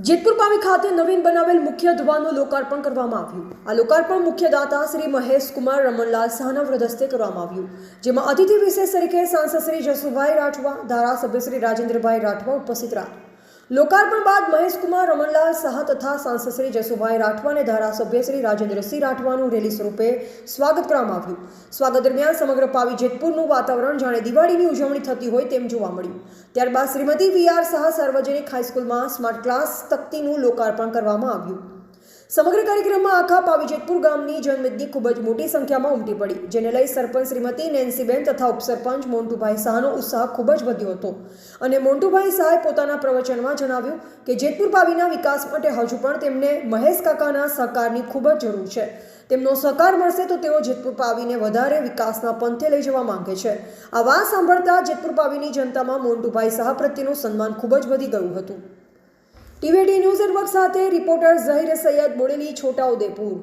જેતપુર પાવી ખાતે નવીન બનાવેલ મુખ્ય ધ્વારનું લોકાર્પણ કરવામાં આવ્યું। આ લોકાર્પણ મુખ્ય દાતા શ્રી મહેશ કુમાર રમણલાલ શાહના વૃદ્ધ કરવામાં આવ્યું, જેમાં અતિથિ વિશેષ તરીકે સાંસદ શ્રી જસુભાઈ રાઠવા, ધારાસભ્ય શ્રી રાજેન્દ્રભાઈ રાઠવા ઉપસ્થિત રહ્યા। લોકાર્પણ બાદ મહેશ કુમાર રમણલાલ શાહ તથા સાંસદ શ્રી જસુભાઈ રાઠવા અને ધારાસભ્ય શ્રી રાજેન્દ્રસિંહ રાઠવાનું રેલી સ્વરૂપે સ્વાગત કરવામાં આવ્યું। સ્વાગત દરમિયાન સમગ્ર પાવી જેતપુરનું વાતાવરણ જાણે દિવાળીની ઉજવણી થતી હોય તેમ જોવા મળ્યું। ત્યારબાદ શ્રીમતી વીઆર શાહ સાર્વજનિક હાઈસ્કૂલમાં સ્માર્ટ ક્લાસ તકતીનું લોકાર્પણ કરવામાં આવ્યું। સમગ્ર કાર્યક્રમમાં આખા પાવી જેતપુર ગામની જનમેદની ખૂબ જ મોટી સંખ્યામાં ઉમટી પડી, જેને લઈ સરપંચ શ્રીમતી નેન્સીબેન તથા ઉપસરપંચ મોન્ટુભાઈ શાહનો ઉત્સાહ ખૂબ જ વધ્યો હતો। અને મોન્ટુભાઈ શાહે પોતાના પ્રવચનમાં જણાવ્યું કે જેતપુર પાવીના વિકાસ માટે હજુ પણ તેમને મહેશ કાકાના સહકારની ખૂબ જ જરૂર છે। તેમનો સહકાર મળશે તો તેઓ જેતપુર પાવીને વધારે વિકાસના પંથે લઈ જવા માંગે છે। આ વાત સાંભળતા જેતપુર પાવીની જનતામાં મોન્ટુભાઈ શાહ પ્રત્યેનું સન્માન ખૂબ જ વધી ગયું હતું। ટીવીટી ન્યૂઝ નેટવર્ક સાથે રિપોર્ટર ઝહીર સૈયદ, બોડેલી, છોટાઉદેપુર।